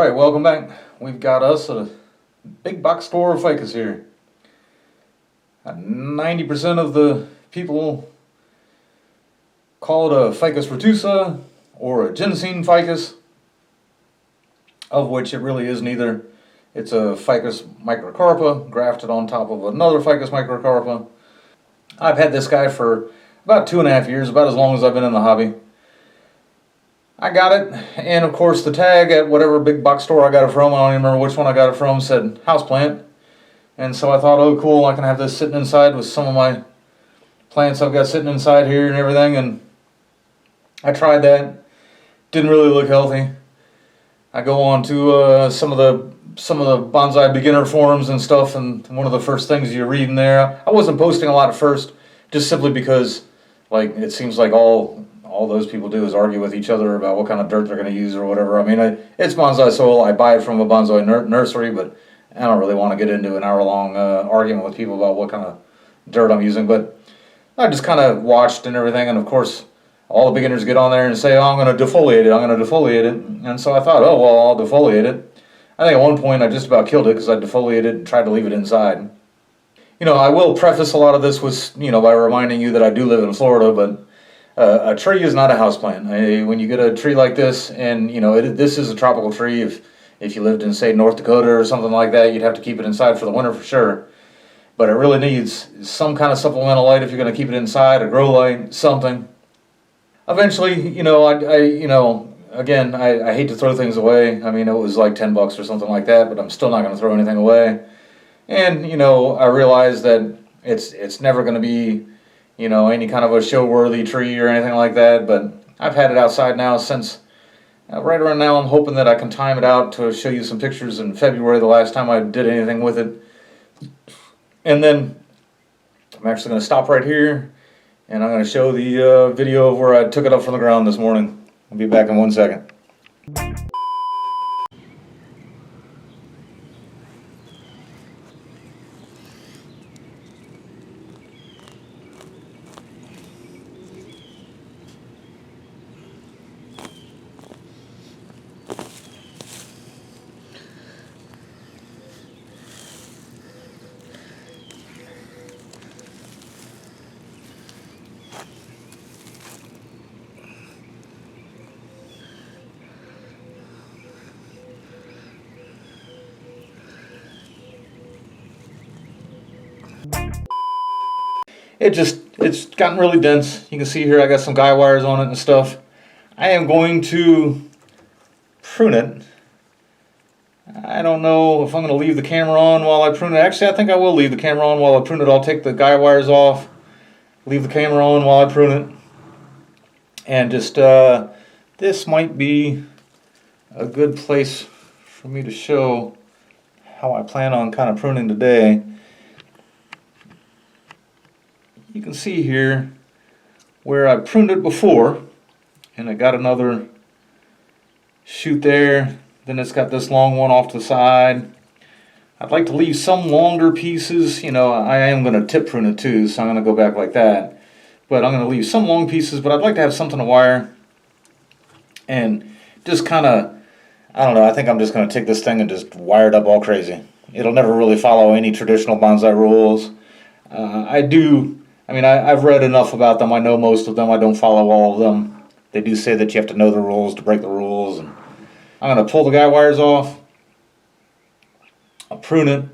Alright, welcome back. We've got us a big box store of ficus here. 90% of the people call it a ficus retusa or a ginseng ficus, of which it really is neither. It's a ficus microcarpa grafted on top of another ficus microcarpa. I've had this guy for about 2.5 years, about as long as I've been in the hobby. I got it, and of course the tag at whatever big box store I got it from, I don't even remember which one I got it from, said houseplant. And so I thought, oh cool, I can have this sitting inside with some of my plants I've got sitting inside here and everything. And I tried that. Didn't really look healthy. I go on to some of the bonsai beginner forums and stuff, and one of the first things you read in there, I wasn't posting a lot at first, just simply because like it seems like all those people do is argue with each other about what kind of dirt they're going to use or whatever. I mean, it's bonsai soil. I buy it from a bonsai nursery, but I don't really want to get into an hour-long argument with people about what kind of dirt I'm using. But I just kind of watched and everything, and of course, all the beginners get on there and say, oh, I'm going to defoliate it, I'm going to defoliate it. And so I thought, oh, well, I'll defoliate it. I think at one point I just about killed it because I defoliated and tried to leave it inside. You know, I will preface a lot of this with, by reminding you that I do live in Florida, but a tree is not a houseplant. When you get a tree like this, and this is a tropical tree. If you lived in, say, North Dakota or something like that, you'd have to keep it inside for the winter for sure. But it really needs some kind of supplemental light if you're going to keep it inside, a grow light, something. Eventually, again, I hate to throw things away. I mean, it was like $10 or something like that, but I'm still not going to throw anything away. And I realized that it's never going to be any kind of a show-worthy tree or anything like that, but I've had it outside now since, right around now I'm hoping that I can time it out to show you some pictures in February, the last time I did anything with it. And then I'm actually going to stop right here, and I'm going to show the video of where I took it up from the ground this morning. I'll be back in 1 second. It's gotten really dense. You can see here I got some guy wires on it and stuff. I am going to prune it. I don't know if I'm going to leave the camera on while I prune it. Actually, I think I will leave the camera on while I prune it. I'll take the guy wires off, leave the camera on while I prune it. And just, this might be a good place for me to show how I plan on kind of pruning today. You can see here where I pruned it before, and I got another shoot there. Then it's got this long one off to the side. I'd like to leave some longer pieces. I am going to tip prune it too, so I'm going to go back like that. But I'm going to leave some long pieces, but I'd like to have something to wire. And just kind of, I don't know, I think I'm just going to take this thing and just wire it up all crazy. It'll never really follow any traditional bonsai rules. I've read enough about them. I know most of them. I don't follow all of them. They do say that you have to know the rules to break the rules. And I'm going to pull the guy wires off. I'll prune it,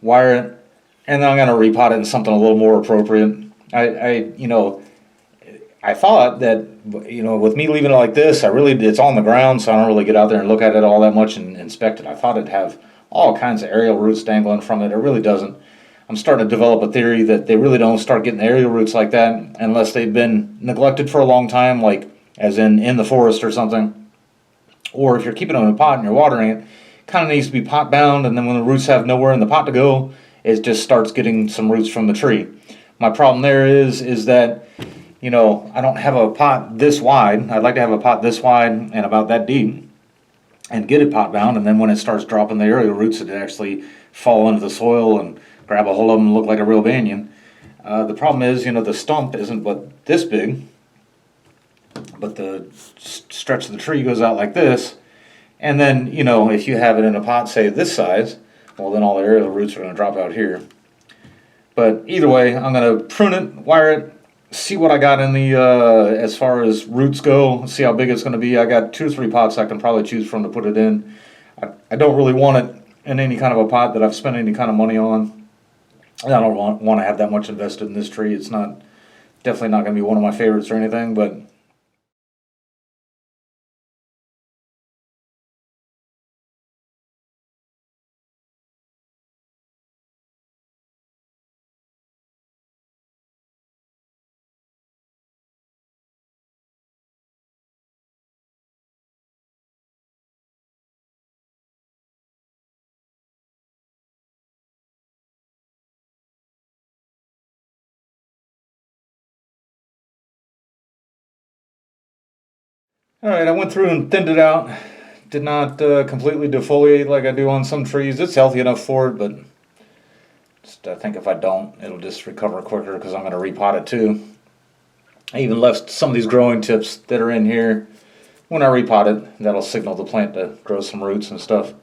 wire it, and then I'm going to repot it in something a little more appropriate. I thought that, with me leaving it like this, it's on the ground, so I don't really get out there and look at it all that much and inspect it. I thought it'd have all kinds of aerial roots dangling from it. It really doesn't. I'm starting to develop a theory that they really don't start getting aerial roots like that unless they've been neglected for a long time, like as in the forest or something. Or if you're keeping them in a pot and you're watering it, kind of needs to be pot bound, and then when the roots have nowhere in the pot to go, it just starts getting some roots from the tree. My problem there is that, I don't have a pot this wide. I'd like to have a pot this wide and about that deep and get it pot bound, and then when it starts dropping the aerial roots, it actually fall into the soil and grab a hold of them and look like a real banyan. The problem is, the stump isn't but this big, but the stretch of the tree goes out like this, And then, you know, if you have it in a pot, say this size, well then all the aerial roots are going to drop out here. But either way, I'm going to prune it, wire it, see what I got in the, as far as roots go, see how big it's going to be. I got 2 or 3 pots I can probably choose from to put it in. I don't really want it in any kind of a pot that I've spent any kind of money on. I don't want to have that much invested in this tree. It's not, definitely not going to be one of my favorites or anything, but alright, I went through and thinned it out. Did not completely defoliate like I do on some trees. It's healthy enough for it, but just, I think if I don't, it'll just recover quicker because I'm going to repot it too. I even left some of these growing tips that are in here. When I repot it, that'll signal the plant to grow some roots and stuff.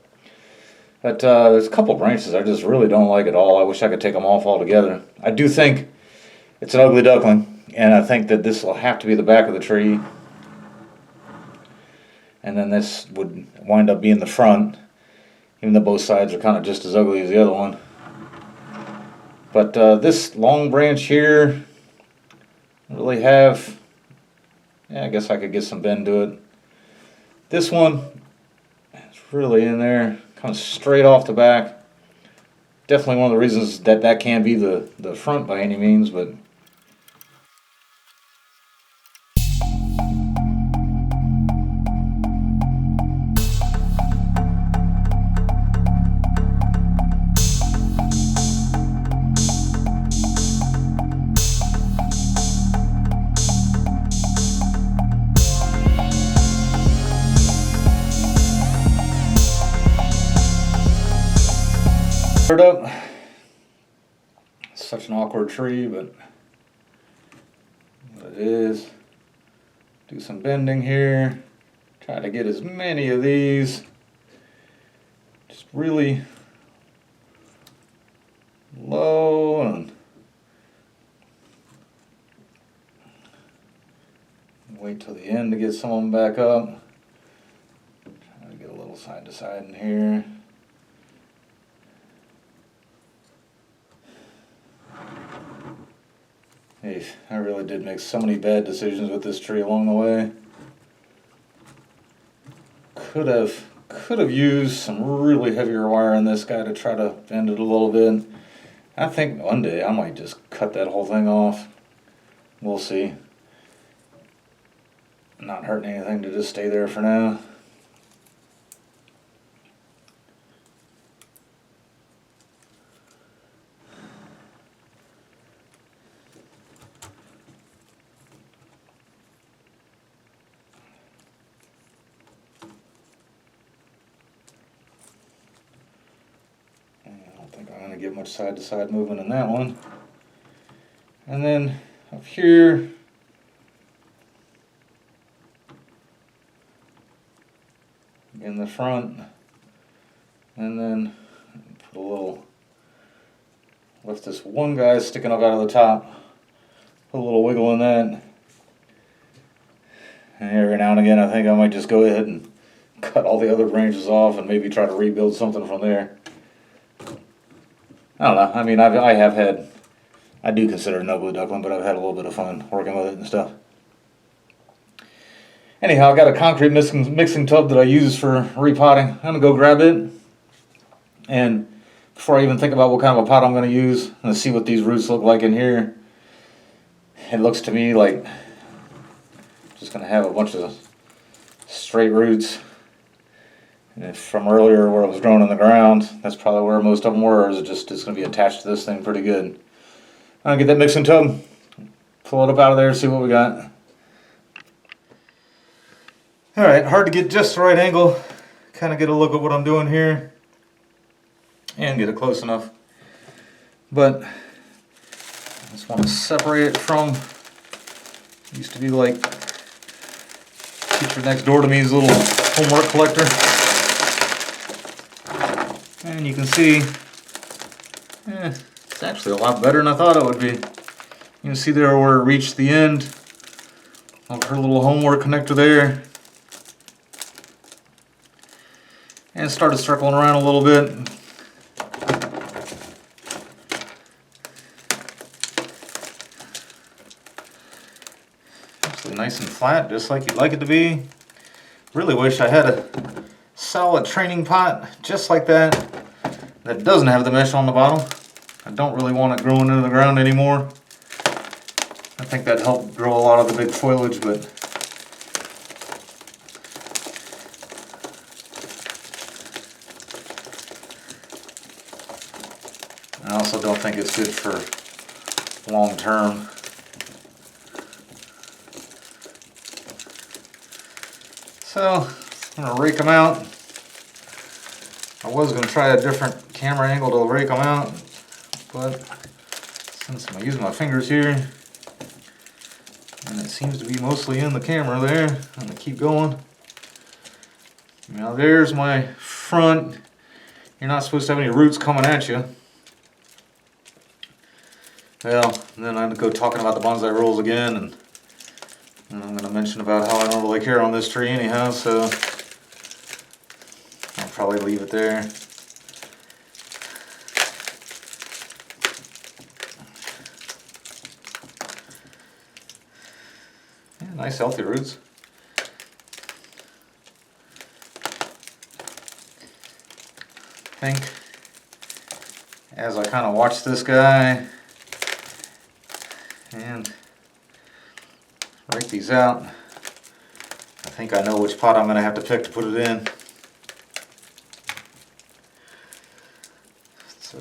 But there's a couple branches I just really don't like at all. I wish I could take them off altogether. I do think it's an ugly duckling, and I think that this will have to be the back of the tree. And then this would wind up being the front, even though both sides are kind of just as ugly as the other one. But this long branch here, really have, yeah, I guess I could get some bend to it. This one, it's really in there, kind of straight off the back. Definitely one of the reasons that that can be the front by any means, but up. It's such an awkward tree, but what it is. Do some bending here. Try to get as many of these. Just really low and wait till the end to get some of them back up. Try to get a little side to side in here. Hey, I really did make so many bad decisions with this tree along the way. Could have used some really heavier wire in this guy to try to bend it a little bit. I think one day I might just cut that whole thing off. We'll see. Not hurting anything to just stay there for now. Get much side to side movement in that one. And then up here, in the front, and then put a little, lift this one guy sticking up out of the top, put a little wiggle in that. And every now and again I think I might just go ahead and cut all the other branches off and maybe try to rebuild something from there. I don't know. I mean, I do consider it an ugly duckling, but I've had a little bit of fun working with it and stuff. Anyhow, I got a concrete mixing tub that I use for repotting. I'm going to go grab it. And before I even think about what kind of a pot I'm going to use, I'm going to see what these roots look like in here. It looks to me like just going to have a bunch of straight roots. And from earlier where it was growing in the ground, that's probably where most of them were. It's going to be attached to this thing pretty good. I'll get that mixing tub, pull it up out of there, see what we got. Alright, hard to get just the right angle. Kind of get a look at what I'm doing here. And get it close enough. But I just want to separate it from, used to be like teacher next door to me's little homework collector. And you can see, it's actually a lot better than I thought it would be. You can see there where it reached the end of her little homework connector there. And started circling around a little bit. Actually nice and flat, just like you'd like it to be. Really wish I had a solid training pot just like that doesn't have the mesh on the bottom. I don't really want it growing into the ground anymore. I think that'd help grow a lot of the big foliage, but I also don't think it's good for long term. So I'm going to rake them out. I was going to try a different camera angle to rake them out, but since I'm using my fingers here, and it seems to be mostly in the camera there, I'm going to keep going. Now there's my front. You're not supposed to have any roots coming at you. Well, then I'm going to go talking about the bonsai rules again, and I'm going to mention about how I don't really care on this tree anyhow, so I'll probably leave it there. Yeah, nice healthy roots. I think as I kind of watch this guy and rake these out, I think I know which pot I'm going to have to pick to put it in. So,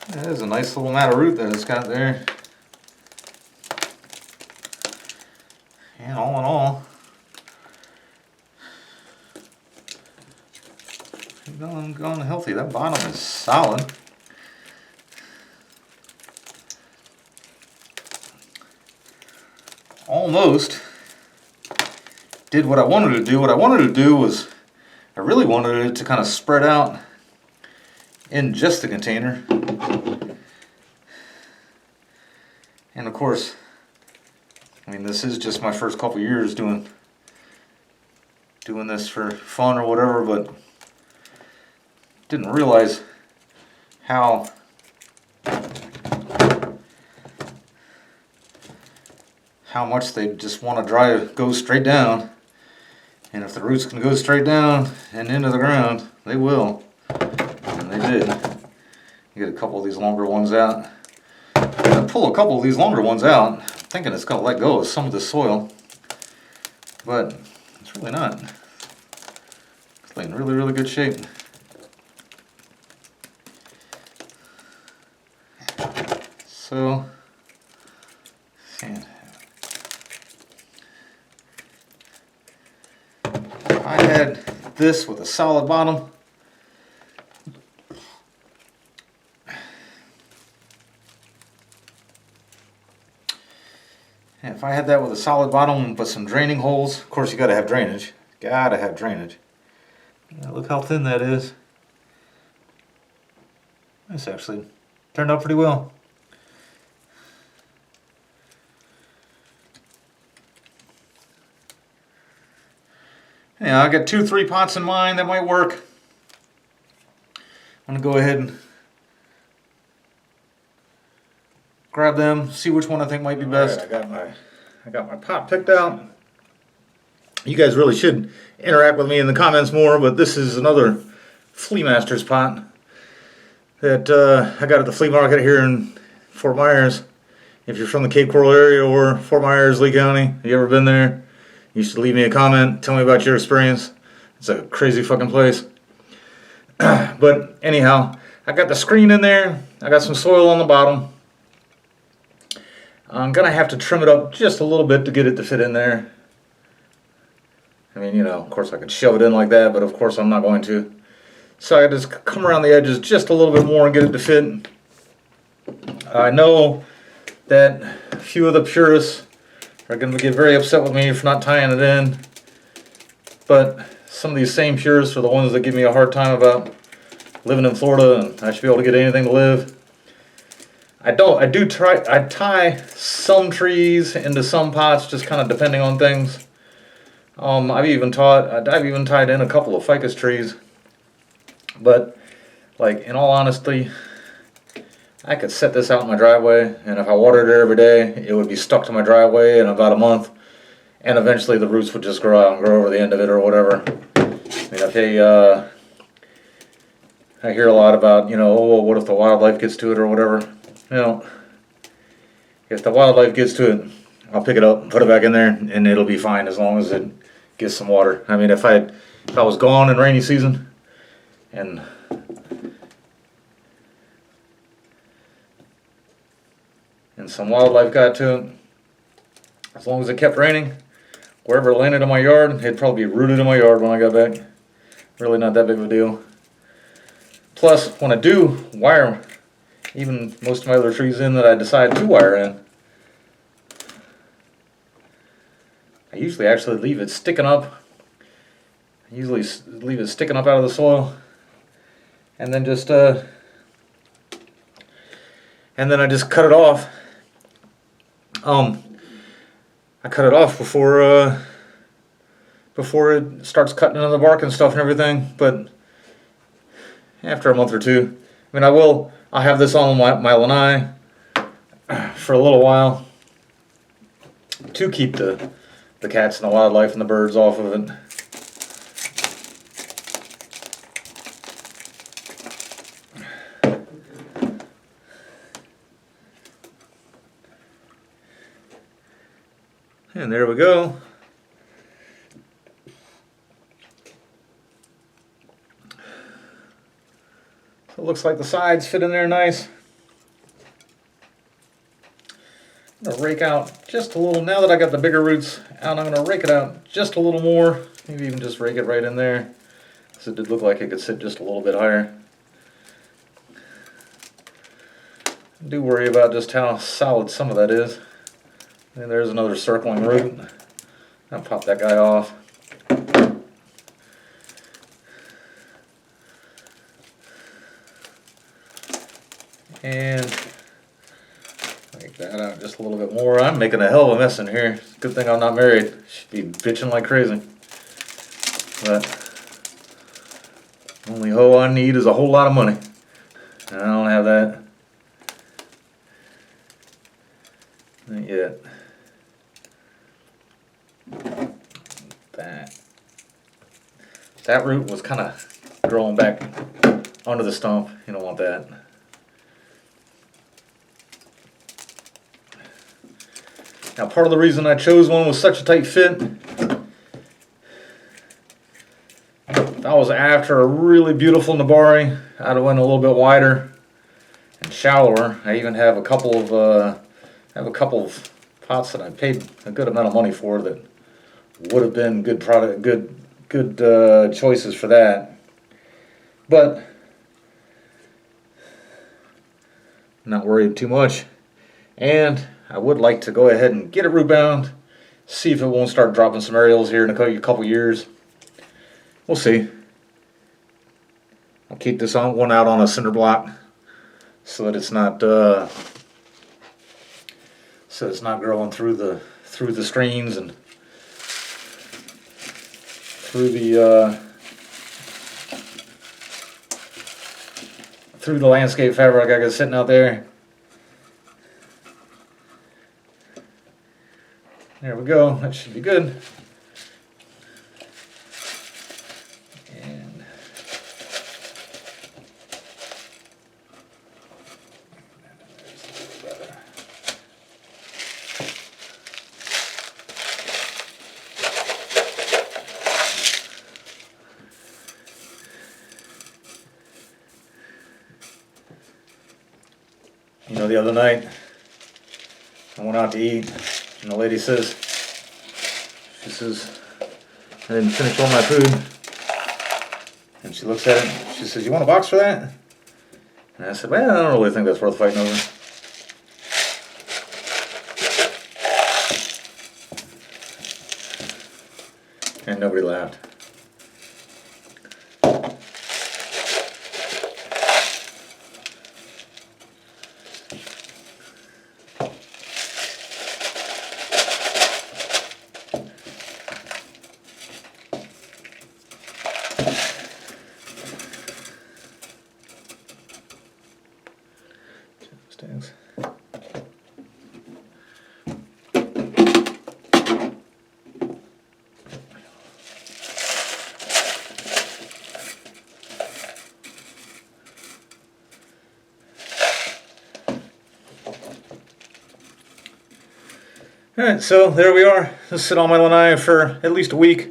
that is a nice little mat of root that it's got there. And all in all, going healthy. That bottom is solid. Almost did what I wanted to do. What I wanted to do was, I really wanted it to kind of spread out in just the container. And of course, I mean, this is just my first couple years doing this for fun or whatever, but didn't realize how much they just want to go straight down. And if the roots can go straight down and into the ground, they will. And they did. You get a couple of these longer ones out. I pull a couple of these longer ones out, thinking it's going to let go of some of the soil. But it's really not. It's in really, really good shape. So, if I had this with a solid bottom, and if I had that with a solid bottom but some draining holes, of course you gotta have drainage. Gotta have drainage. Yeah, look how thin that is. This actually turned out pretty well. Yeah, I got 2-3 pots in mind that might work. I'm gonna go ahead and grab them, see which one I think might be best. Right, I got my pot picked out. You guys really should interact with me in the comments more, but this is another Flea Masters pot that I got at the flea market here in Fort Myers. If you're from the Cape Coral area or Fort Myers, Lee County, have you ever been there? You should leave me a comment, tell me about your experience. It's a crazy fucking place. But anyhow, I got the screen in there, I got some soil on the bottom. I'm gonna have to trim it up just a little bit to get it to fit in there. I mean, you know, of course I could shove it in like that, but of course I'm not going to. So I just come around the edges just a little bit more and get it to fit. I know that a few of the purists are going to get very upset with me for not tying it in, but some of these same purists are the ones that give me a hard time about living in Florida and I should be able to get anything to live. I tie some trees into some pots, just kind of depending on things. I've even tied in a couple of ficus trees, but like in all honesty, I could set this out in my driveway, and if I watered it every day, it would be stuck to my driveway in about a month, and eventually the roots would just grow out and grow over the end of it or whatever. I mean, I hear a lot about, oh, well, what if the wildlife gets to it or whatever. If the wildlife gets to it, I'll pick it up and put it back in there, and it'll be fine as long as it gets some water. I mean, if I was gone in rainy season, and some wildlife got to it, as long as it kept raining, wherever it landed in my yard, it'd probably be rooted in my yard when I got back. Really not that big of a deal. Plus, when I do wire even most of my other trees in that I decide to wire in, I usually actually leave it sticking up. I usually leave it sticking up out of the soil, and then just I just cut it off. I cut it off before it starts cutting into the bark and stuff and everything. But after a month or two, I mean, I'll have this on my lanai for a little while to keep the cats and the wildlife and the birds off of it. And there we go. So it looks like the sides fit in there nice. I'm going to rake out just a little. Now that I got the bigger roots out, I'm going to rake it out just a little more. Maybe even just rake it right in there, because it did look like it could sit just a little bit higher. I do worry about just how solid some of that is. And there's another circling root. I'll pop that guy off. And make that out just a little bit more. I'm making a hell of a mess in here. Good thing I'm not married. Should be bitching like crazy. But only hoe I need is a whole lot of money. And I don't have that. Not yet. That root was kind of growing back onto the stump. You don't want that. Now, part of the reason I chose one with such a tight fit, if I was after a really beautiful Nabari, I'd have went a little bit wider and shallower. I even have a couple of pots that I paid a good amount of money for that would have been good choices for that. But I'm not worried too much. And I would like to go ahead and get it root bound, see if it won't start dropping some aerials here in a couple years. We'll see. I'll keep this one out on a cinder block so that it's not growing through the screens and through the landscape fabric I got sitting out there. There we go. That should be good. And the other night I went out to eat, and the lady says, I didn't finish all my food. And she looks at it, and she says, you want a box for that? And I said, well, I don't really think that's worth fighting over. And nobody laughed. sticks. Alright, so there we are. Just sit on my lanai for at least a week.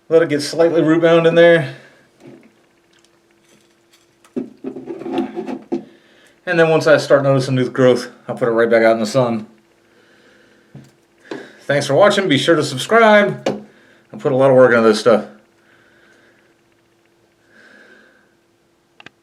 Let it get slightly root bound in there. And then once I start noticing new growth, I'll put it right back out in the sun. Thanks for watching. Be sure to subscribe. I put a lot of work into this stuff.